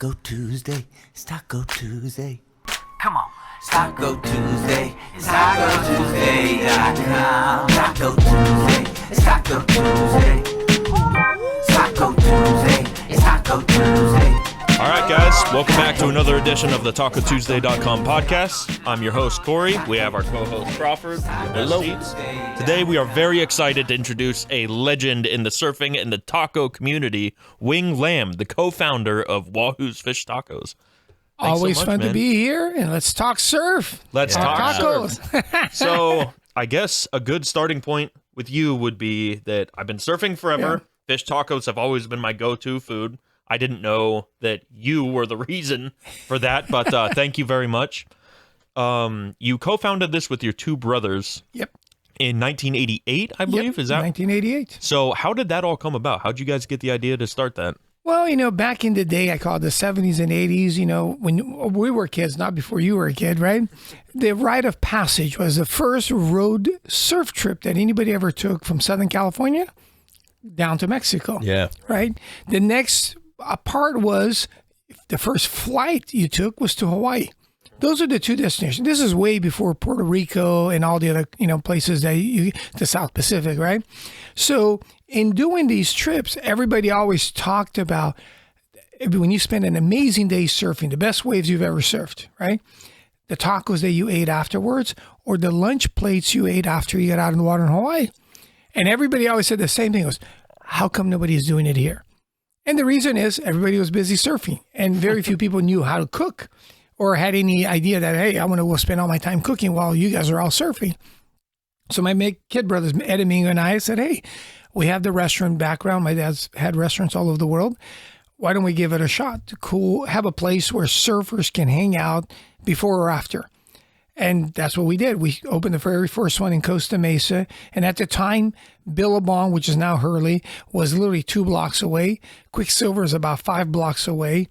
Taco Tuesday. It's Taco Tuesday. Come on. It's Taco Tuesday. It's TacoTuesday.com. Taco Tuesday. It's Taco Tuesday. It's Taco Tuesday. It's Taco Tuesday. All right, guys, welcome back to another edition of the TacoTuesday.com podcast. I'm your host, Corey. We have our co-host, Crawford. Hello. Today, we are very excited to introduce a legend in the surfing and the taco community, Wing Lam, the co-founder of Wahoos Fish Tacos. Always so much, fun man. to be here, and let's talk surf. Let's talk tacos. surf. So, I guess a good starting point with you would be that I've been surfing forever. Yeah. Fish tacos have always been my go-to food. I didn't know that you were the reason for that, but thank you very much. You co-founded this with your two brothers. Yep. In 1988, I believe. Is that 1988? So? How did that all come about? How'd you guys get the idea to start that? Well, back in the day, I call it the 70s and 80s, when we were kids, not before you were a kid, right? The rite of passage was the first road surf trip that anybody ever took from Southern California down to Mexico. Yeah. Right? The next part was the first flight you took was to Hawaii. Those are the two destinations. This is way before Puerto Rico and all the other, places the South Pacific, right? So in doing these trips, everybody always talked about when you spend an amazing day surfing, the best waves you've ever surfed, right? The tacos that you ate afterwards, or the lunch plates you ate after you got out in the water in Hawaii. And everybody always said the same thing was, how come nobody's doing it here? And the reason is everybody was busy surfing, and very few people knew how to cook or had any idea that, hey, I'm going to go spend all my time cooking while you guys are all surfing. So my kid brothers, Ed and Mingo, and I said, hey, we have the restaurant background. My dad's had restaurants all over the world. Why don't we give it a shot to have a place where surfers can hang out before or after? And that's what we did. We opened the very first one in Costa Mesa. And at the time, Billabong, which is now Hurley, was literally 2 blocks away. Quicksilver is about 5 blocks away.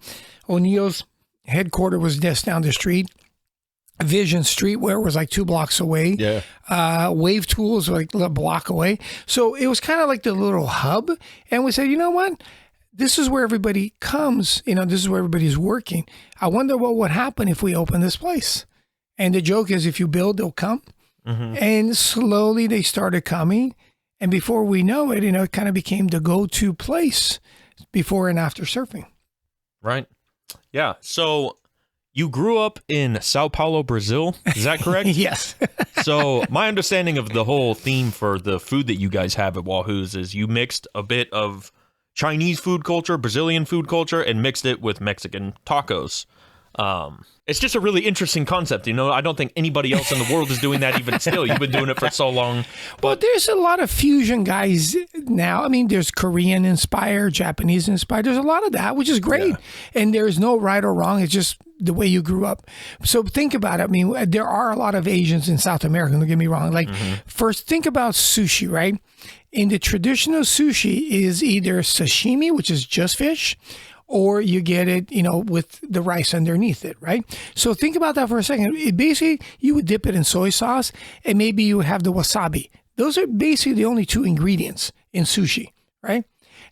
O'Neill's headquarters was just down the street. Vision Streetwear was like 2 blocks away. Yeah. Wave Tools was like a block away. So it was kind of like the little hub. And we said, you know what? This is where everybody comes. This is where everybody's working. I wonder what would happen if we open this place. And the joke is if you build, they'll come. Mm-hmm. And slowly they started coming. And before we know it, it kind of became the go-to place before and after surfing. Right. Yeah. So you grew up in Sao Paulo, Brazil. Is that correct? Yes. So my understanding of the whole theme for the food that you guys have at Wahoos is you mixed a bit of Chinese food culture, Brazilian food culture, and mixed it with Mexican tacos. It's just a really interesting concept. I don't think anybody else in the world is doing that even still. You've been doing it for so long. Well, there's a lot of fusion guys now. I mean, there's Korean inspired, Japanese inspired. There's a lot of that, which is great. Yeah. And there's no right or wrong. It's just the way you grew up. So think about it. I mean, there are a lot of Asians in South America. Don't get me wrong. First, think about sushi, right? In the traditional sushi is either sashimi, which is just fish, or you get it, with the rice underneath it, right? So think about that for a second. Basically, you would dip it in soy sauce, and maybe you have the wasabi. Those are basically the only 2 ingredients in sushi, right?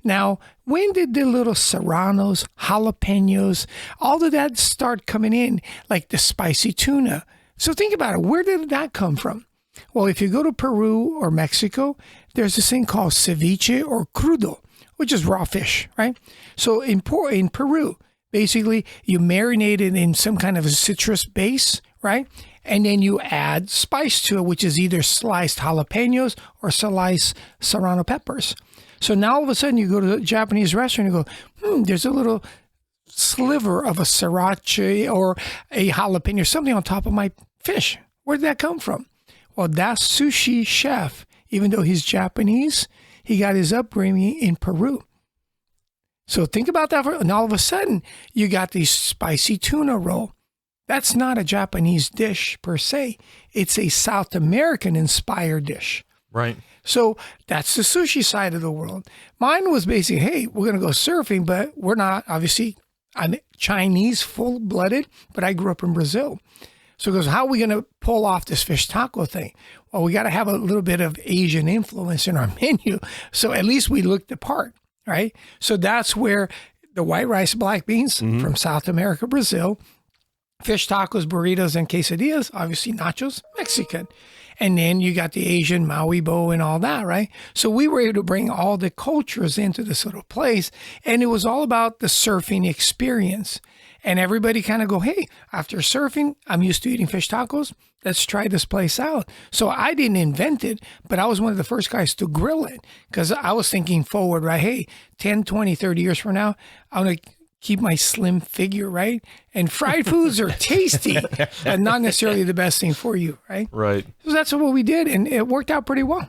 Now, when did the little serranos, jalapenos, all of that start coming in, like the spicy tuna? So think about it. Where did that come from? Well, if you go to Peru or Mexico, there's this thing called ceviche or crudo, which is raw fish, right? So in Peru, basically, you marinate it in some kind of a citrus base, right? And then you add spice to it, which is either sliced jalapenos or sliced serrano peppers. So now all of a sudden you go to a Japanese restaurant and you go, there's a little sliver of a sriracha or a jalapeno, something on top of my fish. Where did that come from? Well, that sushi chef, even though he's Japanese, he got his upbringing in Peru. So think about that. And all of a sudden, you got the spicy tuna roll. That's not a Japanese dish per se. It's a South American inspired dish. Right. So that's the sushi side of the world. Mine was basically, hey, we're going to go surfing, but we're not, obviously, I'm Chinese, full-blooded, but I grew up in Brazil. So he goes, how are we going to pull off this fish taco thing? Well, we got to have a little bit of Asian influence in our menu. So at least we looked the part, right? So that's where the white rice, black beans from South America, Brazil, fish tacos, burritos, and quesadillas, obviously nachos, Mexican. And then you got the Asian Maui Bo and all that, right? So we were able to bring all the cultures into this little place. And it was all about the surfing experience. And everybody kind of go, hey, after surfing, I'm used to eating fish tacos. Let's try this place out. So I didn't invent it, but I was one of the first guys to grill it because I was thinking forward, right? Hey, 10, 20, 30 years from now, I'm going to keep my slim figure, right? And fried foods are tasty, but not necessarily the best thing for you, right? Right. So that's what we did, and it worked out pretty well.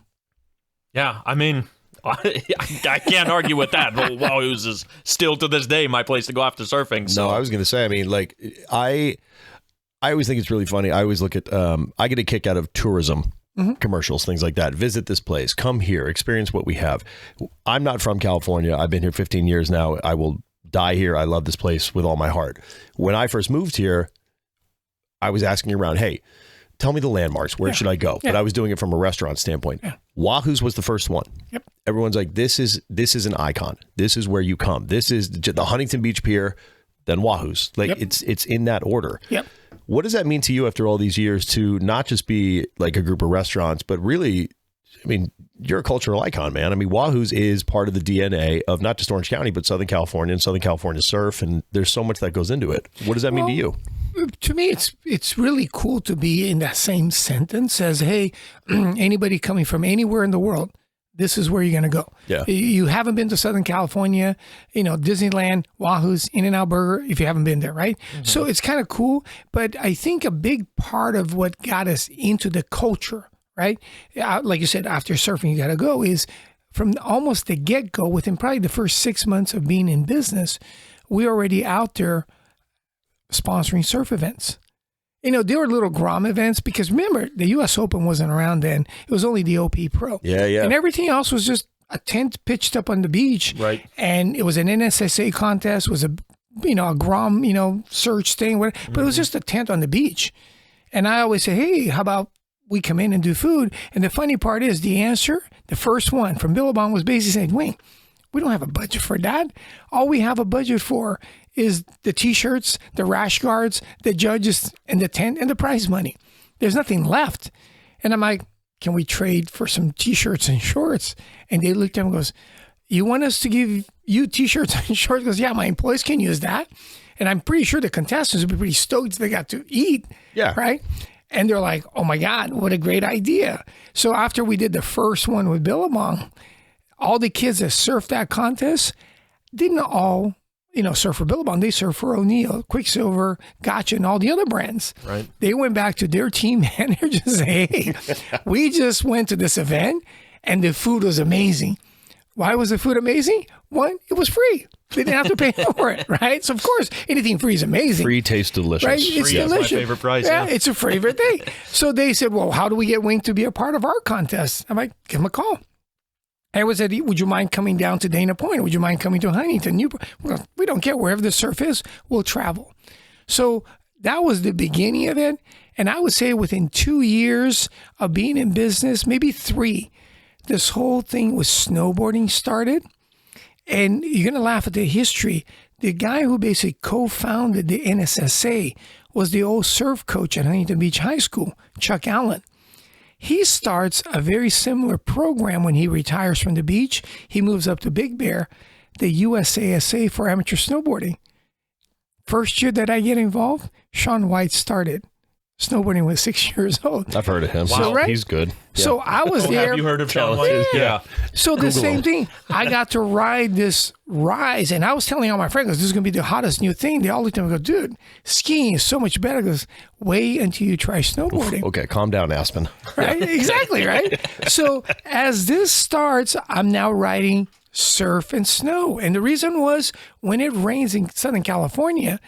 Yeah, I mean, I can't argue with that. Wahoos is still to this day my place to go after surfing. So. No, I was going to say, I mean, like, I always think it's really funny. I always look at, I get a kick out of tourism commercials, things like that. Visit this place, come here, experience what we have. I'm not from California. I've been here 15 years now. I will die here. I love this place with all my heart. When I first moved here, I was asking around, hey, tell me the landmarks. Where should I go? But I was doing it from a restaurant standpoint. Wahoo's was the first one. Yep. Everyone's like, this is an icon. This is where you come. This is the Huntington Beach Pier, then Wahoo's. Like it's in that order. Yep. What does that mean to you after all these years to not just be like a group of restaurants, but really, I mean, you're a cultural icon, man. I mean, Wahoo's is part of the DNA of not just Orange County, but Southern California and Southern California surf. And there's so much that goes into it. What does that mean to you? To me, it's really cool to be in that same sentence as, hey, anybody coming from anywhere in the world, this is where you're going to go. Yeah. You haven't been to Southern California, Disneyland, Wahoo's, In-N-Out Burger, if you haven't been there, right? So it's kind of cool. But I think a big part of what got us into the culture, right? Like you said, after surfing, you got to go, is from almost the get-go, within probably the first 6 months of being in business, we're already out there sponsoring surf events. There were little Grom events because remember, the U.S. Open wasn't around then. It was only the OP Pro. Yeah. And everything else was just a tent pitched up on the beach. Right. And it was an NSSA contest, was a Grom, search thing, but it was just a tent on the beach. And I always say, hey, how about we come in and do food? And the funny part is the answer, the first one from Billabong was basically saying, Wing, we don't have a budget for that. All we have a budget for is the T-shirts, the rash guards, the judges, and the tent, and the prize money. There's nothing left. And I'm like, can we trade for some T-shirts and shorts? And they looked at him and goes, you want us to give you T-shirts and shorts? He goes, yeah, my employees can use that. And I'm pretty sure the contestants would be pretty stoked they got to eat. Yeah. Right? And they're like, oh my God, what a great idea. So after we did the first one with Billabong, all the kids that surfed that contest didn't all, surf for Billabong. They surf for O'Neill, Quicksilver, Gotcha, and all the other brands. Right. They went back to their team manager and said, hey, we just went to this event and the food was amazing. Why was the food amazing? One, it was free. They didn't have to pay for it, right? So, of course, anything free is amazing. Free tastes delicious. Right? It's Free is delicious. my favorite price. Yeah, it's a favorite thing. So they said, well, how do we get Wing to be a part of our contest? I'm like, give him a call. I was said, would you mind coming down to Dana Point? Would you mind coming to Huntington? Well, we don't care. Wherever the surf is, we'll travel. So that was the beginning of it. And I would say within 2 years of being in business, maybe 3, this whole thing with snowboarding started. And you're going to laugh at the history. The guy who basically co-founded the NSSA was the old surf coach at Huntington Beach High School, Chuck Allen. He starts a very similar program when he retires from the beach. He moves up to Big Bear, the USASA for amateur snowboarding. First year that I get involved, Shaun White started snowboarding when 6 years old. I've heard of him. So, right? He's good. So I was there. Have you heard of Shaun White? Yeah. So the same thing. I got to ride this rise, and I was telling all my friends, this is going to be the hottest new thing. They all looked at me and go, dude, skiing is so much better. Goes, wait until you try snowboarding. Okay, calm down, Aspen. Right? Exactly, right? So as this starts, I'm now riding surf and snow. And the reason was when it rains in Southern California,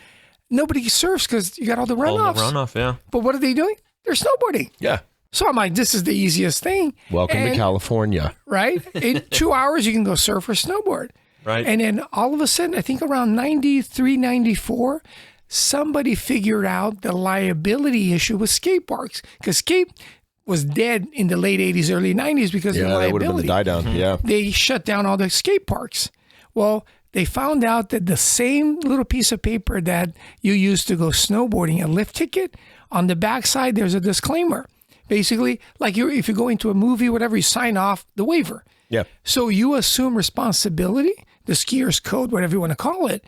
nobody surfs because you got all the runoffs. All the runoff, yeah. But what are they doing? They're snowboarding. Yeah. So I'm like, this is the easiest thing. Welcome to California. Right? In 2 hours, you can go surf or snowboard. Right. And then all of a sudden, I think around 93, 94, somebody figured out the liability issue with skate parks. Because skate was dead in the late 80s, early 90s because of Yeah, that would have been liability. the die down. Yeah. They shut down all the skate parks. Well, they found out that the same little piece of paper that you use to go snowboarding, a lift ticket, on the backside, there's a disclaimer. Basically, like if you go into a movie, whatever, you sign off the waiver. Yeah. So you assume responsibility, the skier's code, whatever you want to call it.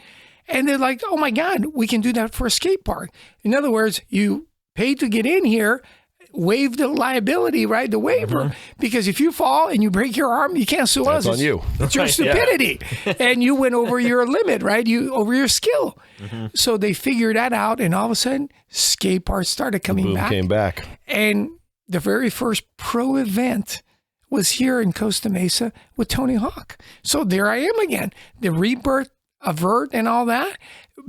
And they're like, oh my God, we can do that for a skate park. In other words, you pay to get in here, waive the liability, right? The waiver. Because if you fall and you break your arm, you can't sue us. That's on you. It's your stupidity. And you went over your limit, right? Over your skill. So they figured that out. And all of a sudden, skate parks started coming back. Came back. And the very first pro event was here in Costa Mesa with Tony Hawk. So there I am again. The rebirth of vert and all that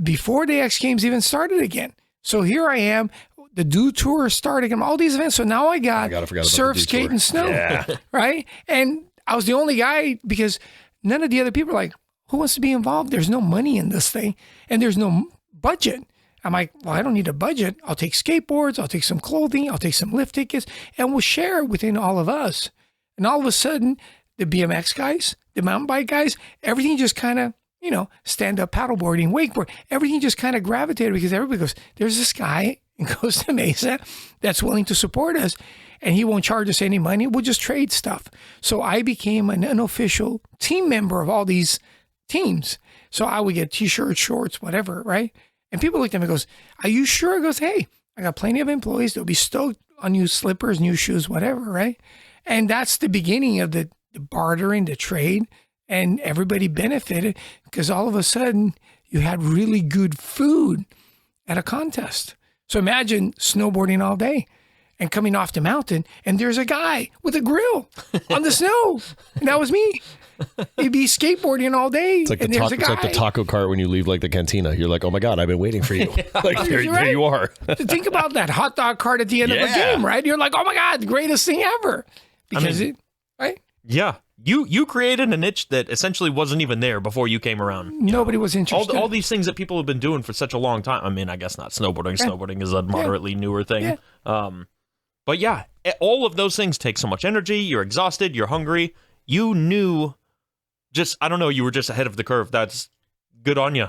before the X Games even started again. So here I am. The Dew Tour started, all these events. So now I got surf, skate, and snow, right? And I was the only guy because none of the other people are like, who wants to be involved? There's no money in this thing, and there's no budget. I'm like, well, I don't need a budget. I'll take skateboards, I'll take some clothing, I'll take some lift tickets, and we'll share it within all of us. And all of a sudden, the BMX guys, the mountain bike guys, everything just kind of, stand-up paddleboarding, wakeboard, everything just kind of gravitated because everybody goes, there's this guy in Costa Mesa that's willing to support us, and he won't charge us any money. We'll just trade stuff. So I became an unofficial team member of all these teams. So I would get T-shirts, shorts, whatever, right? And people looked at me and goes, are you sure? I goes, hey, I got plenty of employees. They'll be stoked on new slippers, new shoes, whatever, right? And that's the beginning of the bartering, the trade, and everybody benefited because all of a sudden you had really good food at a contest. So imagine snowboarding all day and coming off the mountain, and there's a guy with a grill on the snow. And that was me. He'd be skateboarding all day. It's like, it's like the taco cart when you leave like the cantina. You're like, oh my God, I've been waiting for you. Like here you are. Think about that hot dog cart at the end of a game, right? You're like, oh my God, the greatest thing ever. Because right? Yeah. You created a niche that essentially wasn't even there before you came around. Nobody was interested. All these things that people have been doing for such a long time. I mean, I guess not snowboarding. Yeah. Snowboarding is a moderately newer thing. Yeah. But yeah, all of those things take so much energy. You're exhausted. You're hungry. You knew I don't know, you were just ahead of the curve. That's good on you.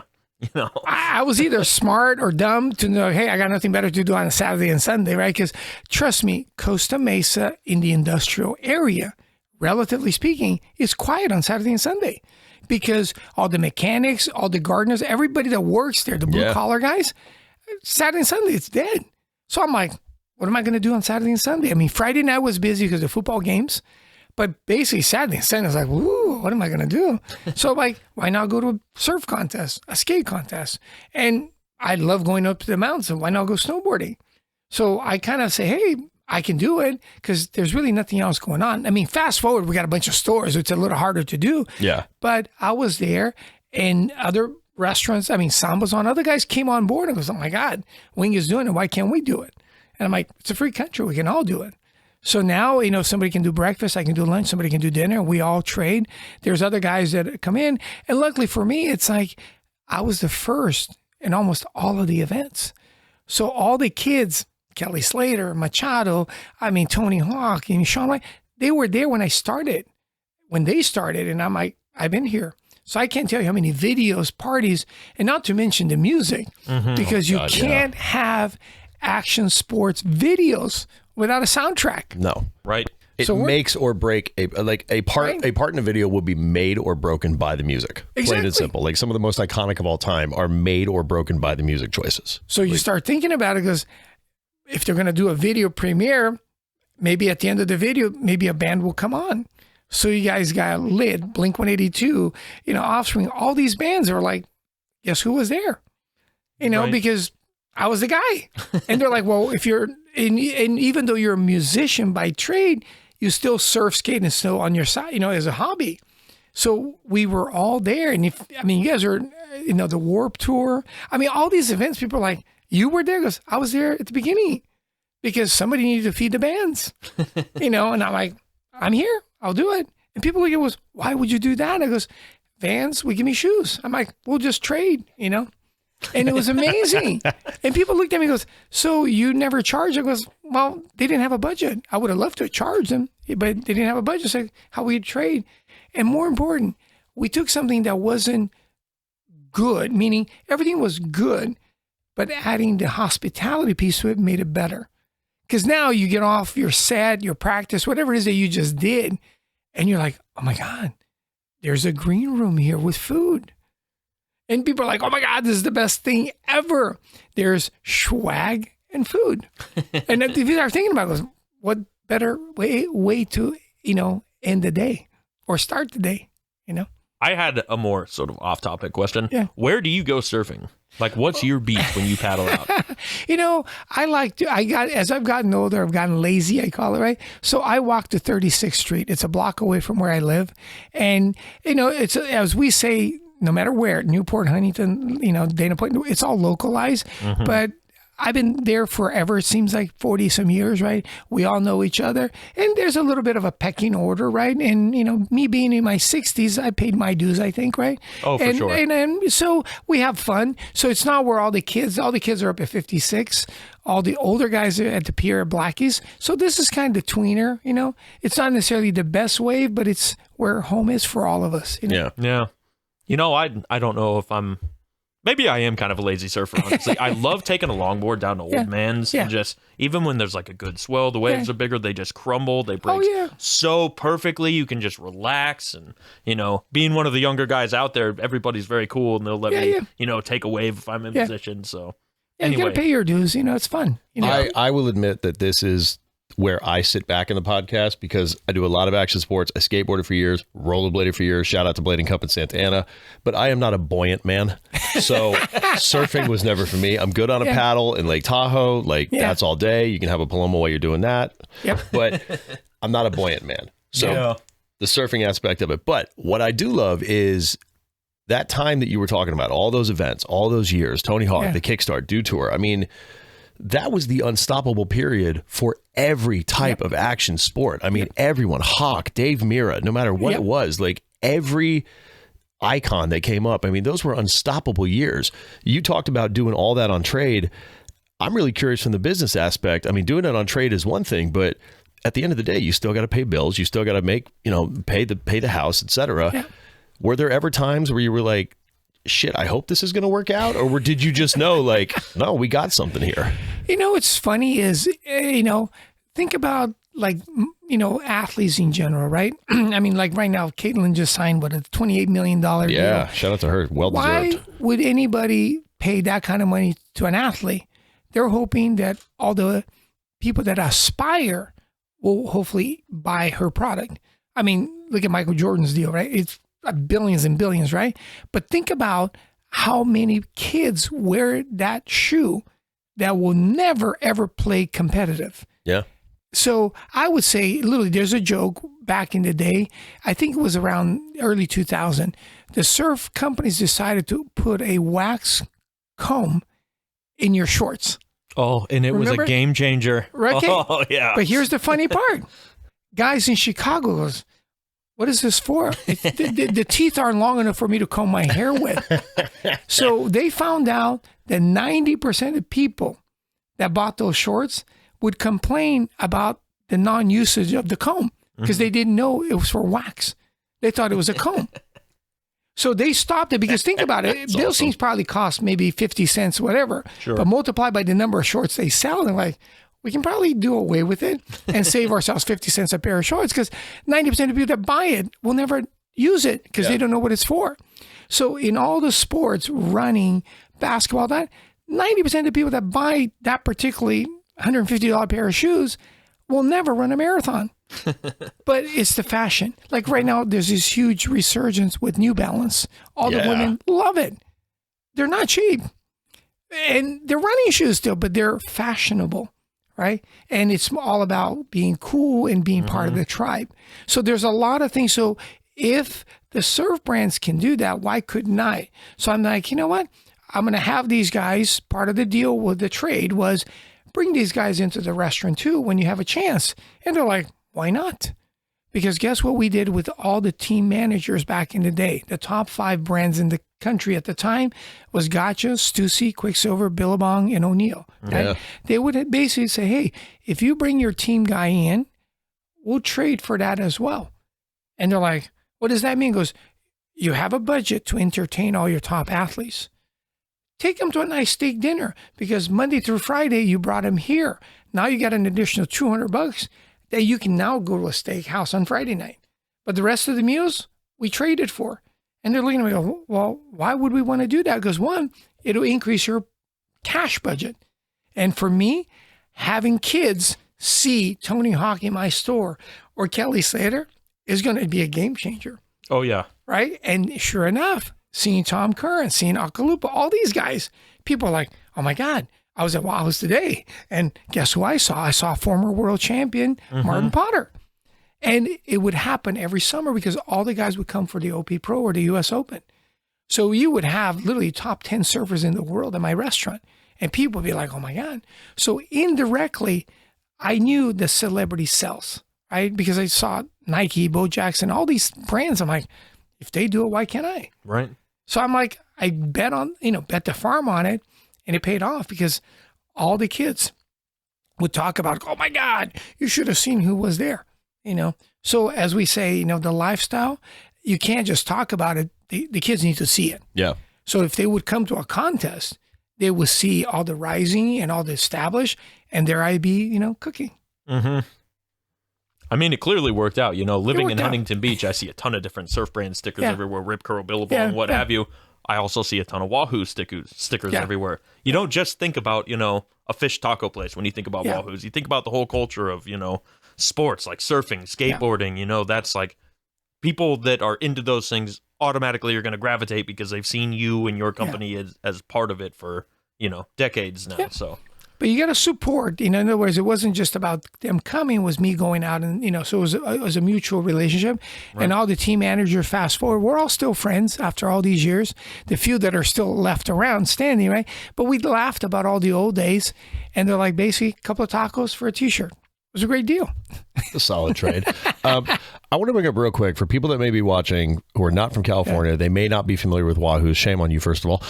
I was either smart or dumb to know, hey, I got nothing better to do on a Saturday and Sunday, right? Because trust me, Costa Mesa in the industrial area, relatively speaking, is quiet on Saturday and Sunday because all the mechanics, all the gardeners, everybody that works there, the blue collar guys, Saturday and Sunday, it's dead. So I'm like, what am I going to do on Saturday and Sunday? I mean, Friday night was busy because of football games, but basically Saturday and Sunday I was like, woo, what am I going to do? So like, why not go to a surf contest, a skate contest? And I love going up to the mountains, and why not go snowboarding? So I kind of say, hey, I can do it because there's really nothing else going on. I mean, fast forward, we got a bunch of stores. It's a little harder to do. Yeah. But I was there, and other restaurants, I mean, Samba's on. Other guys came on board and goes, oh my God, Wing is doing it. Why can't we do it? And I'm like, it's a free country. We can all do it. So now, somebody can do breakfast. I can do lunch. Somebody can do dinner. We all trade. There's other guys that come in. And luckily for me, it's like I was the first in almost all of the events. So all the kids, Kelly Slater, Machado, Tony Hawk, and Sean White, they were there when they started. And I'm like, I've been here. So I can't tell you how many videos, parties, and not to mention the music, because you can't have action sports videos without a soundtrack. No. Right. It makes or break a part in a video will be made or broken by the music. Exactly. Plain and simple. Like some of the most iconic of all time are made or broken by the music choices. So you start thinking about it because if they're going to do a video premiere, maybe at the end of the video, maybe a band will come on. So you guys got Lid, Blink-182, Offspring, all these bands are like, guess who was there? Because I was the guy. And they're like, well, if you're, and even though you're a musician by trade, you still surf, skate, and snow on your side, as a hobby. So we were all there. And you guys are, the Warped Tour. All these events, people are like, you were there? Because I was there at the beginning because somebody needed to feed the bands, and I'm like, I'm here. I'll do it. And people look at us, why would you do that? I goes, Vans, give me shoes. I'm like, we'll just trade, And it was amazing. And people looked at me and goes, so you never charge? I goes, well, they didn't have a budget. I would have loved to charge them, but they didn't have a budget. So how we trade. And more important, we took something that wasn't good, meaning everything was good, but adding the hospitality piece to it made it better. Because now you get off your set, your practice, whatever it is that you just did, and you're like, oh my God, there's a green room here with food. And people are like, oh my God, this is the best thing ever. There's swag and food. And if you start thinking about it, what better way to, end the day or start the day, I had a more sort of off-topic question. Yeah. Where do you go surfing? Like, what's your beat when you paddle out? As I've gotten older, I've gotten lazy, I call it, right? So I walk to 36th Street. It's a block away from where I live. And, it's, as we say, no matter where, Newport, Huntington, Dana Point, it's all localized. Mm-hmm. But I've been there forever. It seems like 40 some years, right? We all know each other. And there's a little bit of a pecking order, right? And, me being in my 60s, I paid my dues, I think, right? Oh, for sure. And so we have fun. So it's not where all the kids are up at 56. All the older guys are at the pier at Blackie's. So this is kind of the tweener, It's not necessarily the best wave, but it's where home is for all of us. Yeah. I don't know if maybe I am kind of a lazy surfer, honestly. I love taking a longboard down to Old Man's and just, even when there's like a good swell, the waves are bigger, they just crumble, they break so perfectly, you can just relax. And, being one of the younger guys out there, everybody's very cool and they'll let me, take a wave if I'm in position. So, anyway. You got to pay your dues, it's fun. I will admit that this is where I sit back in the podcast because I do a lot of action sports. I skateboarded for years, rollerbladed for years. Shout out to Blading Cup in Santa Ana. But I am not a buoyant man. So surfing was never for me. I'm good on a paddle in Lake Tahoe. That's all day. You can have a Paloma while you're doing that. Yep. But I'm not a buoyant man. So the surfing aspect of it. But what I do love is that time that you were talking about, all those events, all those years, Tony Hawk, the Kickstart, Dew Tour. I mean, that was the unstoppable period for every type of action sport. I mean, everyone, Hawk, Dave Mirra, no matter what it was, like every icon that came up. I mean, those were unstoppable years. You talked about doing all that on trade. I'm really curious from the business aspect. I mean, doing it on trade is one thing, but at the end of the day, you still got to pay bills. You still got to make, pay the house, etc. Yeah. Were there ever times where you were like, shit, I hope this is going to work out? Or did you just know, like, no, we got something here? What's funny is, think about athletes in general, right? I mean, like right now, Caitlin just signed, a $28 million deal. Yeah, shout out to her. Well deserved. Why would anybody pay that kind of money to an athlete? They're hoping that all the people that aspire will hopefully buy her product. I mean, look at Michael Jordan's deal, right? It's billions and billions, right? But think about how many kids wear that shoe that will never, ever play competitive. Yeah. So I would say, literally, there's a joke back in the day. I think it was around early 2000. The surf companies decided to put a wax comb in your shorts. Oh, and it was a game changer. Right? Oh, yeah. But here's the funny part. Guys in Chicago goes, what is this for? The teeth aren't long enough for me to comb my hair with. So they found out that 90% of people that bought those shorts would complain about the non-usage of the comb because they didn't know it was for wax. They thought it was a comb. So they stopped it because think about it. Those things probably cost maybe 50 cents, whatever. Sure. But multiplied by the number of shorts they sell, they're like, we can probably do away with it and save ourselves 50 cents a pair of shorts because 90% of people that buy it will never use it because they don't know what it's for. So in all the sports, running, basketball, that 90% of the people that buy that particularly $150 pair of shoes will never run a marathon. But it's the fashion. Like right now, there's this huge resurgence with New Balance. All the women love it. They're not cheap. And they're running shoes still, but they're fashionable. Right. And it's all about being cool and being part of the tribe. So there's a lot of things. So if the surf brands can do that, why couldn't I? So I'm like, you know what? I'm going to have these guys. Part of the deal with the trade was bring these guys into the restaurant too when you have a chance. And they're like, why not? Because guess what we did with all the team managers back in the day? The top 5 brands in the country at the time was Gotcha, Stussy, Quicksilver, Billabong, and O'Neill. Right? Yeah. They would basically say, hey, if you bring your team guy in, we'll trade for that as well. And they're like, what does that mean? He goes, you have a budget to entertain all your top athletes. Take them to a nice steak dinner because Monday through Friday, you brought them here. Now you got an additional $200 that you can now go to a steakhouse on Friday night. But the rest of the meals, we traded for. And they're looking at me and go, well, why would we want to do that? Because one, it'll increase your cash budget. And for me, having kids see Tony Hawk in my store or Kelly Slater is going to be a game changer. Oh, yeah. Right? And sure enough, seeing Tom Curran, seeing Akalupa, all these guys, people are like, oh my God, I was at Wahoos today. And guess who I saw? I saw former world champion Martin Potter. And it would happen every summer because all the guys would come for the OP Pro or the US Open. So you would have literally top 10 surfers in the world at my restaurant. And people would be like, oh my God. So indirectly, I knew the celebrity sells, right? Because I saw Nike, Bo Jackson, all these brands. I'm like, if they do it, why can't I? Right. So I'm like, I bet the farm on it, and it paid off because all the kids would talk about, oh my God, you should have seen who was there, So as we say, the lifestyle, you can't just talk about it. The kids need to see it. Yeah. So if they would come to a contest, they would see all the rising and all the established, and there I'd be, cooking. Mm-hmm. I mean, it clearly worked out. Living in out. Huntington Beach, I see a ton of different surf brand stickers everywhere, Rip Curl, Billabong, Yeah, what have you. I also see a ton of Wahoo stickers everywhere. You don't just think about, a fish taco place when you think about Wahoos. You think about the whole culture of, sports like surfing, skateboarding, that's like people that are into those things automatically are going to gravitate because they've seen you and your company as part of it for, decades now. Yeah. So. But you got to support, in other words, it wasn't just about them coming, it was me going out and, so it was a mutual relationship. Right. And all the team managers, fast forward, we're all still friends after all these years. The few that are still left around standing, right? But we laughed about all the old days, and they're like, basically, a couple of tacos for a T-shirt. It was a great deal. A solid trade. I want to bring up real quick for people that may be watching who are not from California, they may not be familiar with Wahoo. Shame on you, first of all.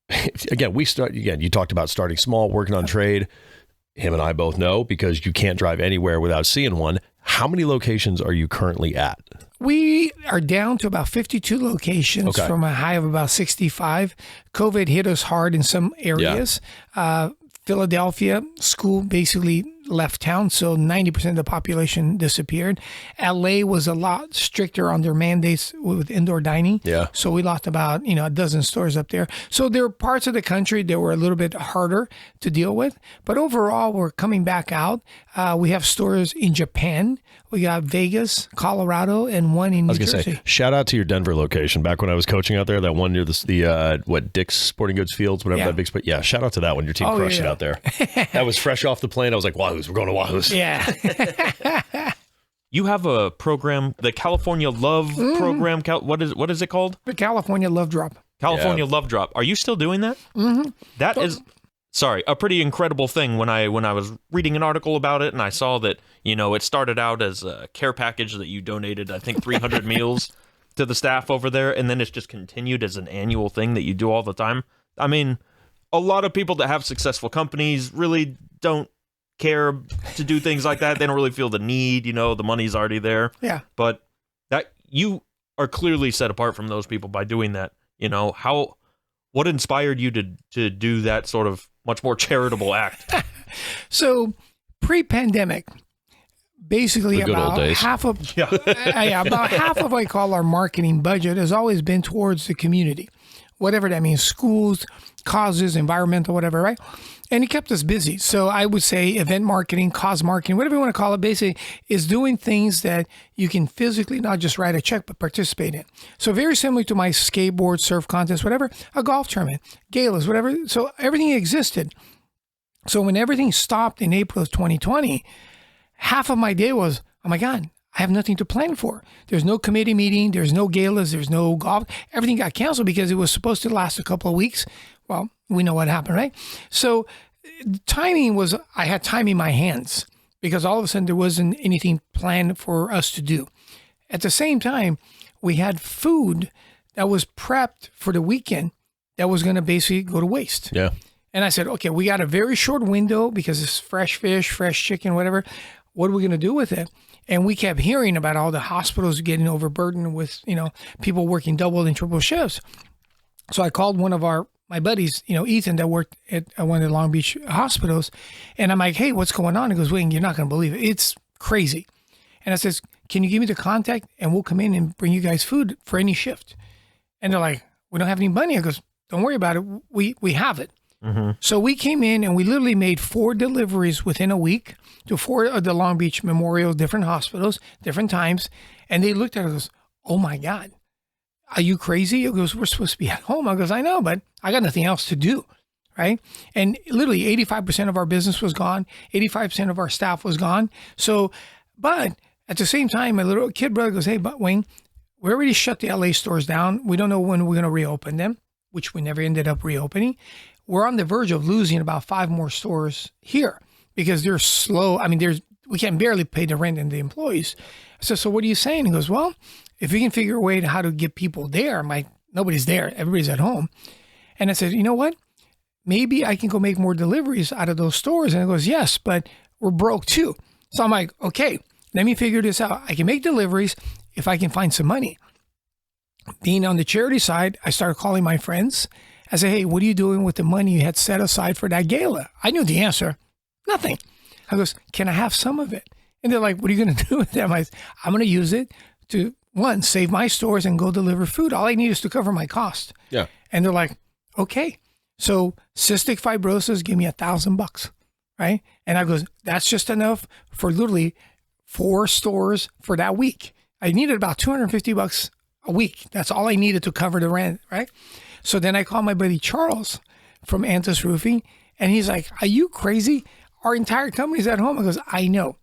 You talked about starting small, working on trade. Him and I both know because you can't drive anywhere without seeing one. How many locations are you currently at? We are down to about 52 locations from a high of about 65. COVID hit us hard in some areas. Yeah. Philadelphia school basically left town, so 90% of the population disappeared. LA was a lot stricter on their mandates with indoor dining. Yeah. So we lost about, a dozen stores up there. So there were parts of the country that were a little bit harder to deal with. But overall, we're coming back out. We have stores in Japan. We got Vegas, Colorado, and one in New Jersey. I was going to say, shout out to your Denver location. Back when I was coaching out there, that one near Dick's Sporting Goods Fields, whatever that big spot. Yeah, shout out to that one. Your team crushed it out there. That was fresh off the plane. I was like, Wahoos, we're going to Wahoos. Yeah. You have a program, the California Love program. What is it called? The California Love Drop. California Love Drop. Are you still doing that? Mm-hmm. That is... Sorry, a pretty incredible thing when I was reading an article about it and I saw that, it started out as a care package that you donated, I think 300 meals to the staff over there, and then it's just continued as an annual thing that you do all the time. I mean, a lot of people that have successful companies really don't care to do things like that. They don't really feel the need, the money's already there. Yeah. But that you are clearly set apart from those people by doing that. What inspired you to do that sort of much more charitable act? So pre-pandemic, basically about half of what I call our marketing budget has always been towards the community, whatever that means, schools, causes, environmental, whatever, right? And it kept us busy. So I would say event marketing, cause marketing, whatever you want to call it, basically is doing things that you can physically not just write a check, but participate in. So very similar to my skateboard, surf contest, whatever, a golf tournament, galas, whatever. So everything existed. So when everything stopped in April of 2020, half of my day was, oh my God, I have nothing to plan for. There's no committee meeting. There's no galas. There's no golf. Everything got canceled because it was supposed to last a couple of weeks. Well, we know what happened, right? So timing was, I had time in my hands because all of a sudden there wasn't anything planned for us to do. At the same time, we had food that was prepped for the weekend that was going to basically go to waste. Yeah. And I said, okay, we got a very short window because it's fresh fish, fresh chicken, whatever. What are we going to do with it? And we kept hearing about all the hospitals getting overburdened with, people working double and triple shifts. So I called one of my buddies, Ethan, that worked at one of the Long Beach hospitals. And I'm like, hey, what's going on? He goes, Wing, you're not going to believe it. It's crazy. And I says, can you give me the contact and we'll come in and bring you guys food for any shift? And they're like, we don't have any money. I goes, don't worry about it. We have it. So we came in and we literally made 4 deliveries within a week to 4 of the Long Beach Memorial, different hospitals, different times. And they looked at us and goes, oh my God, are you crazy? It goes, we're supposed to be at home. I goes, I know, but I got nothing else to do. Right. And literally 85% of our business was gone. 85% of our staff was gone. So, but at the same time, my little kid brother goes, hey, but Wayne, we already shut the LA stores down. We don't know when we're going to reopen them, which we never ended up reopening. We're on the verge of losing about 5 more stores here because they're slow. I mean, we can barely pay the rent and the employees. So what are you saying? He goes, well, if we can figure a way to how to get people there, I'm like, nobody's there. Everybody's at home. And I said, you know what? Maybe I can go make more deliveries out of those stores. And he goes, yes, but we're broke too. So I'm like, okay, let me figure this out. I can make deliveries if I can find some money. Being on the charity side, I started calling my friends. I said, hey, what are you doing with the money you had set aside for that gala? I knew the answer. Nothing. I goes, can I have some of it? And they're like, what are you going to do with them? I'm going to use it to, 1, save my stores and go deliver food. All I need is to cover my cost. Yeah. And they're like, okay. So cystic fibrosis, give me $1,000, right? And I goes, that's just enough for literally 4 stores for that week. I needed about $250 a week. That's all I needed to cover the rent, right? So then I called my buddy Charles from Antis Roofing, and he's like, are you crazy? Our entire company's at home. I goes, I know,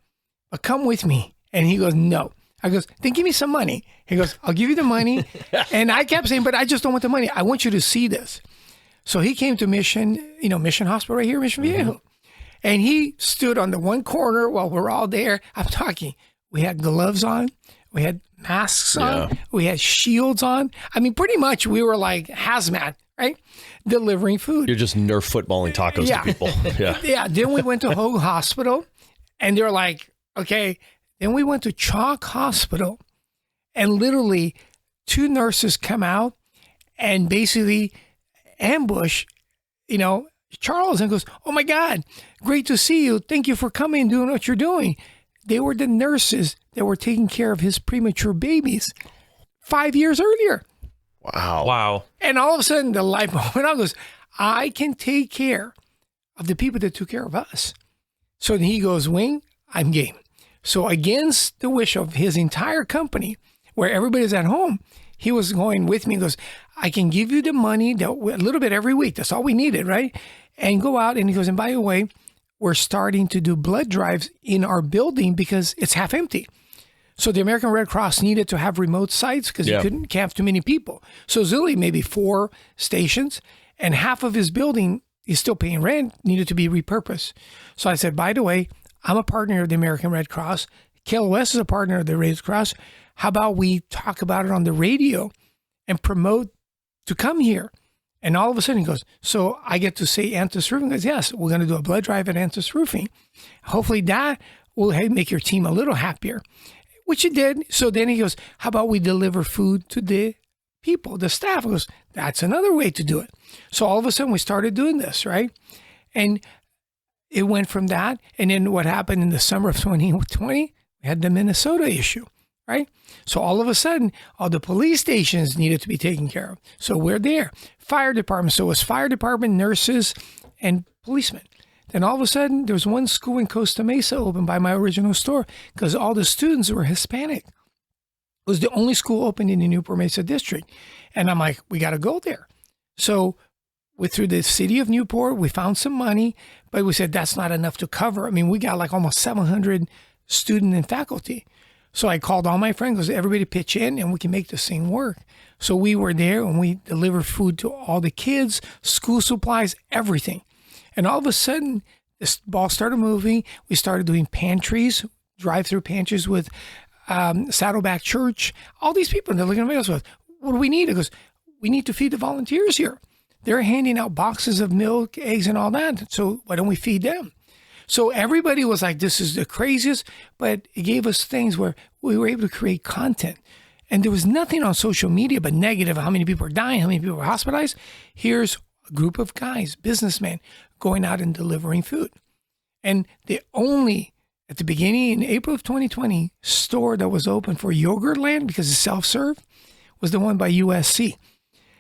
but come with me. And he goes, no. I goes, then give me some money. He goes, I'll give you the money. And I kept saying, but I just don't want the money. I want you to see this. So he came to Mission Hospital right here, Mission Viejo. And he stood on the one corner while we're all there. I'm talking. We had gloves on. We had masks on. We had shields on. I mean, pretty much we were like hazmat, right? Delivering food. You're just Nerf footballing tacos to people. Yeah. Yeah. Then we went to Hogue Hospital and they're like, okay. Then we went to Chalk Hospital and literally 2 nurses come out and basically ambush, Charles, and goes, oh my God, great to see you. Thank you for coming and doing what you're doing. They were the nurses that were taking care of his premature babies 5 years earlier. Wow. And all of a sudden the light bulb went on. Goes, I can take care of the people that took care of us. So then he goes, Wing, I'm game. So against the wish of his entire company, where everybody's at home, he was going with me and goes, I can give you the money a little bit every week. That's all we needed, right? And go out. And he goes, and by the way, we're starting to do blood drives in our building because it's half empty. So the American Red Cross needed to have remote sites because you can't have too many people. So Zilly, maybe 4 stations, and half of his building is still paying rent, needed to be repurposed. So I said, by the way, I'm a partner of the American Red Cross. KLOS is a partner of the Red Cross. How about we talk about it on the radio and promote to come here? And all of a sudden he goes, so I get to say Antis Roofing? He goes, yes, we're going to do a blood drive at Antis Roofing. Hopefully that will make your team a little happier, which it did. So then he goes, how about we deliver food to the people, the staff? He goes, that's another way to do it. So all of a sudden we started doing this, right? And it went from that. And then what happened in the summer of 2020, we had the Minnesota issue, right? So all of a sudden, all the police stations needed to be taken care of. So we're there. Fire department. So it was fire department, nurses, and policemen. Then all of a sudden, there was one school in Costa Mesa open by my original store because all the students were Hispanic. It was the only school open in the Newport Mesa district. And I'm like, we got to go there. So through the city of Newport, we found some money, but we said that's not enough to cover. I mean, we got like almost 700 student and faculty. So I called all my friends, goes, everybody pitch in and we can make this thing work. So we were there and we delivered food to all the kids, school supplies, everything. And all of a sudden, this ball started moving. We started doing pantries, drive-through pantries with Saddleback Church. All these people, and they're looking at me and goes, what do we need? It goes, we need to feed the volunteers here. They're handing out boxes of milk, eggs, and all that. So why don't we feed them? So everybody was like, this is the craziest, but it gave us things where we were able to create content. And there was nothing on social media but negative, how many people are dying, how many people are hospitalized. Here's a group of guys, businessmen, going out and delivering food. And the only, at the beginning in April of 2020, store that was open for Yogurtland, because it's self-serve, was the one by USC.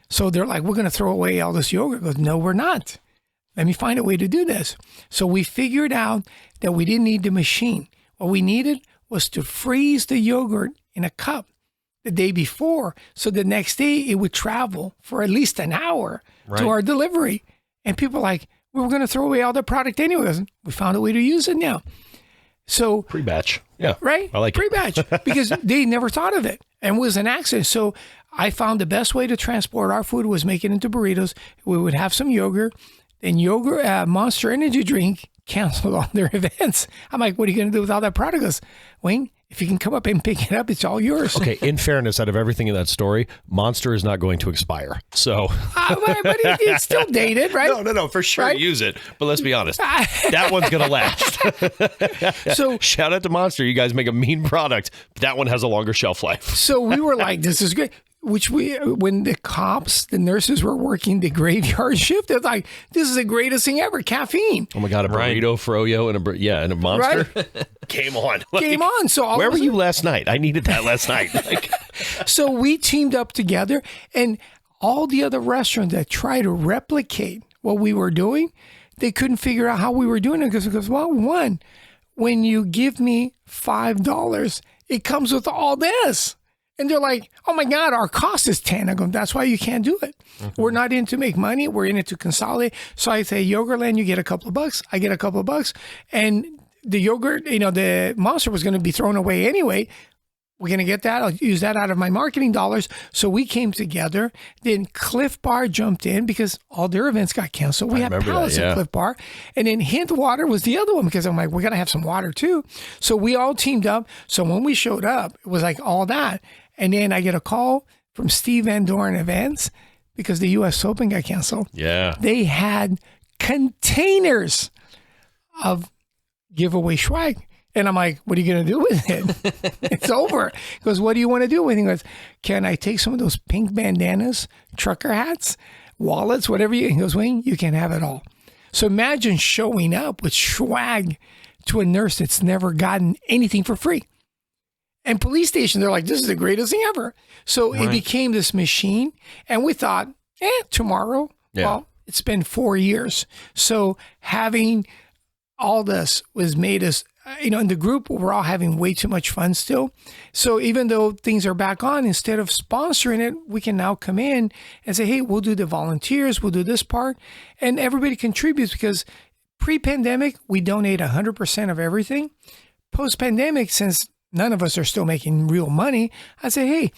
So they're like, we're going to throw away all this yogurt. Goes, no, we're not. Let me find a way to do this. So we figured out that we didn't need the machine. What we needed was to freeze the yogurt in a cup the day before, so the next day it would travel for at least an hour to our delivery. And people are like, we were going to throw away all the product anyways. We found a way to use it now. So Pre-batch. Yeah. Right? I like it. Pre-batch, because they never thought of it and it was an accident. So I found the best way to transport our food was make it into burritos. We would have some yogurt, and Monster Energy drink canceled all their events. I'm like, what are you going to do with all that product? He goes, Wayne, if you can come up and pick it up, it's all yours. Okay, in fairness, out of everything in that story, Monster is not going to expire. So, but it's still dated, right? No, for sure Right? use it. But let's be honest, that one's going to last. So Shout out to Monster. You guys make a mean product. But that one has a longer shelf life. So we were like, this is great. When the cops, the nurses were working the graveyard shift, they're like, this is the greatest thing ever, caffeine. Oh my God, a burrito, froyo, and a Monster. Right. Game on. Game on. So where were you last night? I needed that last night. So we teamed up together, and all the other restaurants that try to replicate what we were doing, they couldn't figure out how we were doing it because, well, one, when you give me $5, it comes with all this. And they're like, oh my God, our cost is 10. I go, that's why you can't do it. Mm-hmm. We're not in to make money. We're in it to consolidate. So I say, Yogurtland, you get a couple of bucks. I get a couple of bucks. And the yogurt, the Monster was going to be thrown away anyway. We're going to get that. I'll use that out of my marketing dollars. So we came together. Then Cliff Bar jumped in because all their events got canceled. We had pallets at Cliff Bar. And then Hint Water was the other one because I'm like, we got to have some water too. So we all teamed up. So when we showed up, it was like all that. And then I get a call from Steve Van Doren Events because the U.S. Open got canceled. Yeah. They had containers of giveaway swag. And I'm like, what are you going to do with it? It's over. He goes, what do you want to do with it? He goes, can I take some of those pink bandanas, trucker hats, wallets, whatever he goes, Wayne, you can have it all. So imagine showing up with swag to a nurse that's never gotten anything for free. And police station, they're like, this is the greatest thing ever. So it became this machine. And we thought, tomorrow. Yeah. Well, it's been 4 years. So having all this was made us, in the group, we're all having way too much fun still. So even though things are back on, instead of sponsoring it, we can now come in and say, hey, we'll do the volunteers, we'll do this part. And everybody contributes because pre-pandemic, we donate 100% of everything. Post-pandemic, since none of us are still making real money, I say, hey,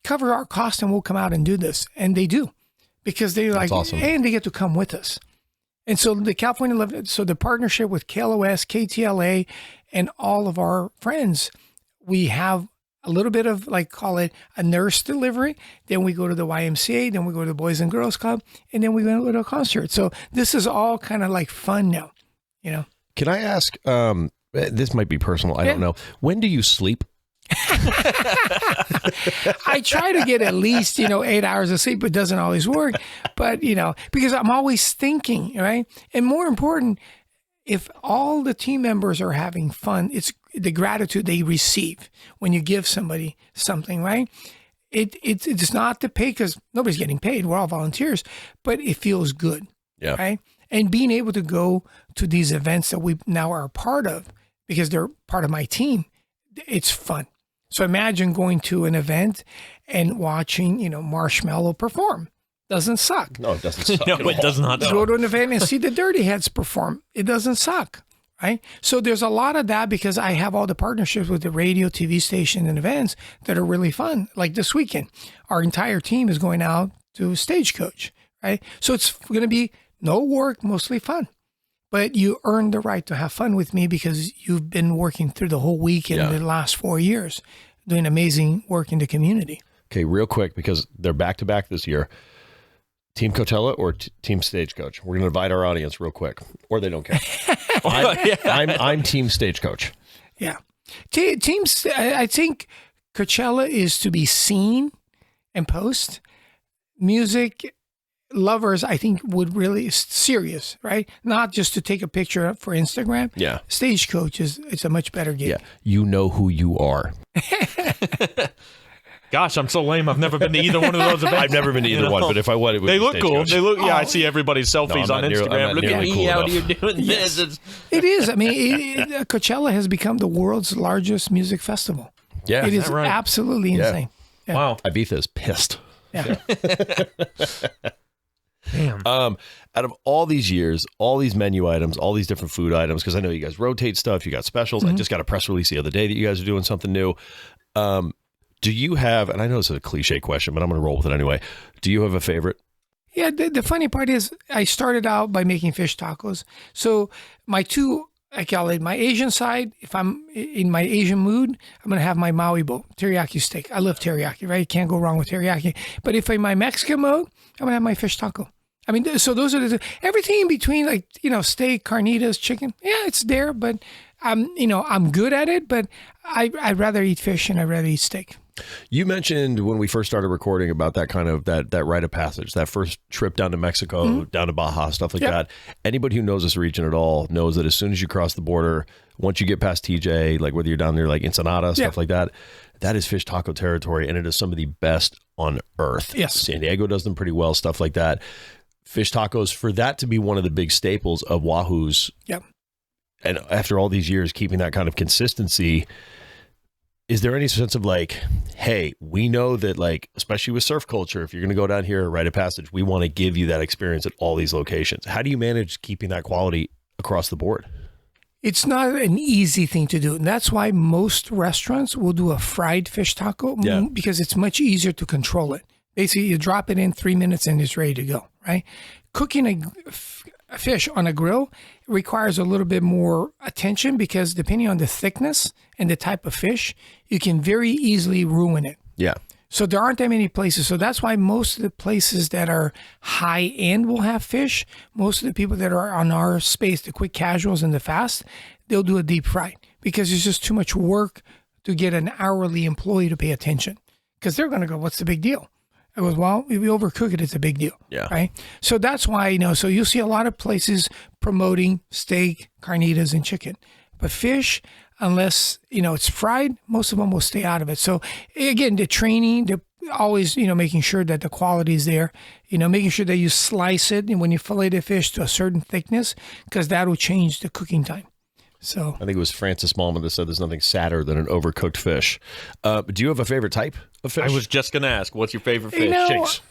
cover our cost and we'll come out and do this. And they do because they're like, awesome. And they get to come with us. And so the the partnership with KLOS, KTLA, and all of our friends, we have a little bit of call it a nurse delivery. Then we go to the YMCA, then we go to the Boys and Girls Club, and then we go to a concert. So this is all kind of fun now, Can I ask, this might be personal, I don't know. When do you sleep? I try to get at least, 8 hours of sleep. It doesn't always work, but, because I'm always thinking, right? And more important, if all the team members are having fun, it's the gratitude they receive when you give somebody something, right? It's not to pay because nobody's getting paid. We're all volunteers, but it feels good, right? And being able to go to these events that we now are a part of because they're part of my team, it's fun. So imagine going to an event and watching, Marshmello perform. Doesn't suck. No, it doesn't suck. No, it does not suck. Go to an event and see the Dirty Heads perform. It doesn't suck, right? So there's a lot of that because I have all the partnerships with the radio, TV station, and events that are really fun. Like this weekend, our entire team is going out to Stagecoach, right? So it's going to be no work, mostly fun. But you earn the right to have fun with me because you've been working through the whole week in the last 4 years, doing amazing work in the community. Okay, real quick, because they're back-to-back this year. Team Coachella or Team Stagecoach? We're going to divide our audience real quick, or they don't care. I'm Team Stagecoach. Yeah. Teams, I think Coachella is to be seen and post. Music lovers, I think, would really serious, right? Not just to take a picture for Instagram. Yeah. Stagecoach it's a much better gig. Yeah. You know who you are. Gosh, I'm so lame. I've never been to either one of those events. I've never been to either one, but if I would, it would They be look cool. Stagecoach. They look. Yeah, I see everybody's selfies I'm on not nearly- Instagram. I'm Look not at nearly me cool out enough. here doing this. It's, It is. I mean, Coachella has become the world's largest music festival. Yeah. It is right? absolutely Yeah. insane. Yeah. wow. Ibiza is pissed. Yeah. Damn. Out of all these years, all these menu items, all these different food items, because I know you guys rotate stuff, you got specials. I just got a press release the other day that you guys are doing something new. Do you have, and I know this is a cliche question, but I'm going to roll with it anyway. Do you have a favorite? Yeah, the funny part is I started out by making fish tacos. So my two, I call it my Asian side. If I'm in my Asian mood, I'm going to have my Maui boat, teriyaki steak. I love teriyaki, right? You can't go wrong with teriyaki. But if I'm in my Mexican mode, I'm going to have my fish taco. I mean, so those are everything in between, like, steak, carnitas, chicken. Yeah, it's there, but I'm good at it, but I'd rather eat fish and I'd rather eat steak. You mentioned when we first started recording about that kind of that rite of passage, that first trip down to Mexico, down to Baja, stuff like that. Anybody who knows this region at all knows that as soon as you cross the border, once you get past TJ, like whether you're down there like Ensenada, stuff like that, that is fish taco territory, and it is some of the best on earth. Yes. San Diego does them pretty well, stuff like that. Fish tacos, for that to be one of the big staples of Wahoo's, and after all these years keeping that kind of consistency, is there any sense of like, hey, we know that, like, especially with surf culture, if you're going to go down here, rite of passage, we want to give you that experience at all these locations. How do you manage keeping that quality across the board? It's not an easy thing to do. And that's why most restaurants will do a fried fish taco because it's much easier to control it. Basically, you drop it in 3 minutes and it's ready to go, right? Cooking a fish on a grill requires a little bit more attention because depending on the thickness and the type of fish, you can very easily ruin it. Yeah. So there aren't that many places. So that's why most of the places that are high end will have fish. Most of the people that are on our space, the quick casuals and the fast, they'll do a deep fry because it's just too much work to get an hourly employee to pay attention because they're going to go, what's the big deal? I goes, well, if you overcook it, it's a big deal. Yeah. Right. So that's why, so you'll see a lot of places promoting steak, carnitas, and chicken. But fish, unless, it's fried, most of them will stay out of it. So again, the training, the always, making sure that the quality is there, making sure that you slice it and when you fillet the fish to a certain thickness, because that will change the cooking time. So I think it was Francis Mallman that said there's nothing sadder than an overcooked fish. Do you have a favorite type of fish? I was just going to ask, what's your favorite fish?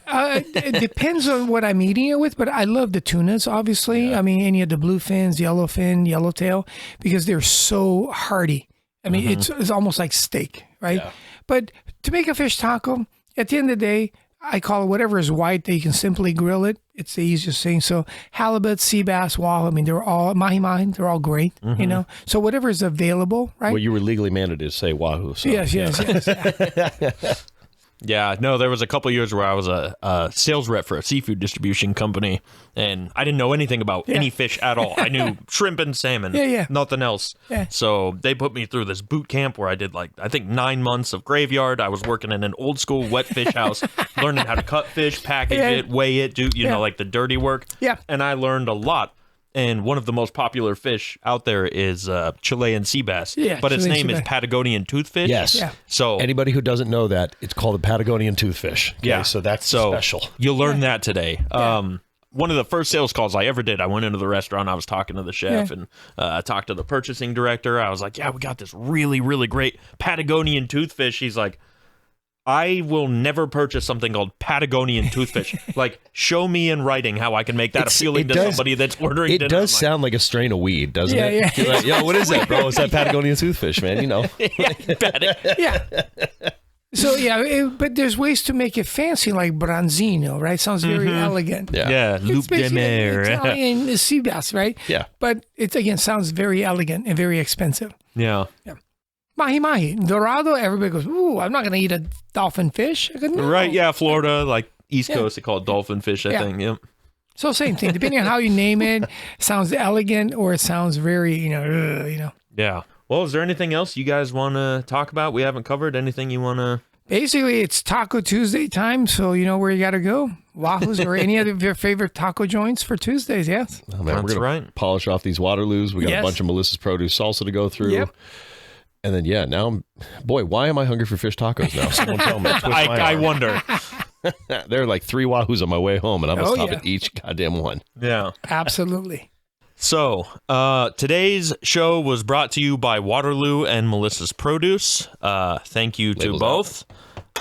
It depends on what I'm eating it with, but I love the tunas, obviously. Yeah. I mean, any of the bluefins, yellowfin, yellowtail, because they're so hearty. I mean, it's almost like steak, right? Yeah. But to make a fish taco, at the end of the day, I call it whatever is white that you can simply grill it. It's the easiest thing. So halibut, sea bass, wahoo, I mean, they're all mahi-mahi, they're all great, So whatever is available, right? Well, you were legally mandated to say wahoo. So. Yes. Yeah, no, there was a couple of years where I was a sales rep for a seafood distribution company, and I didn't know anything about any fish at all. I knew shrimp and salmon, nothing else. Yeah. So they put me through this boot camp where I did, I think 9 months of graveyard. I was working in an old school wet fish house, learning how to cut fish, package it, weigh it, do, like the dirty work. Yeah. And I learned a lot. And one of the most popular fish out there is Chilean sea bass. Yeah, but its name is Patagonian toothfish. Yes. Yeah. So anybody who doesn't know that, it's called a Patagonian toothfish. Okay? Yeah. So that's special. You'll learn that today. Yeah. One of the first sales calls I ever did, I went into the restaurant, I was talking to the chef and I talked to the purchasing director. I was like, we got this really, really great Patagonian toothfish. He's like, I will never purchase something called Patagonian toothfish. Show me in writing how I can make that appealing to somebody that's ordering dinner. It does sound like a strain of weed, doesn't it? Yeah. Like, yo, what is that, bro? It's that Patagonian toothfish, man. Yeah. So, but there's ways to make it fancy, like branzino, right? Sounds very elegant. Yeah, loup de mer. Italian sea bass, right? Yeah. But it, again, sounds very elegant and very expensive. Yeah. Mahi-mahi. Dorado, everybody goes, ooh, I'm not going to eat a dolphin fish. I go, no. Right, yeah, Florida, East Coast, they call it dolphin fish, I think. Yep. So same thing. Depending on how you name it, sounds elegant or it sounds very, Yeah. Well, is there anything else you guys want to talk about? We haven't covered anything you want to. Basically, it's Taco Tuesday time, so you know where you got to go. Wahoo's or any of your favorite taco joints for Tuesdays, yes. Oh, man, That's we're gonna right. polish off these Waterloos. We got Yes. a bunch of Melissa's Produce salsa to go through. Yep. And then, now, boy, why am I hungry for fish tacos now? Someone tell me. Twist my I arm. wonder. There are like 3 Wahoos on my way home, and I'm going to Oh, stop yeah. at each goddamn one. Yeah. Absolutely. So, today's show was brought to you by Waterloo and Melissa's Produce. Thank you to Labels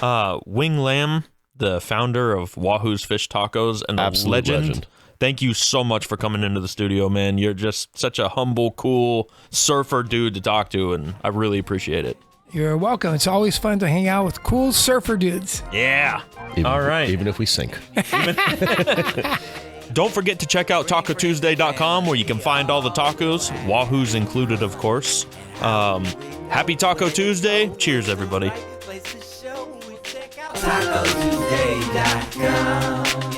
both. Wing Lam, the founder of Wahoos Fish Tacos and a Absolute legend. Thank you so much for coming into the studio, man. You're just such a humble, cool surfer dude to talk to, and I really appreciate it. You're welcome. It's always fun to hang out with cool surfer dudes. Yeah. Even All if- right. Even if we sink. Don't forget to check out TacoTuesday.com where you can find all the tacos, Wahoo's included, of course. Happy Taco Tuesday. Cheers, everybody. TacoTuesday.com.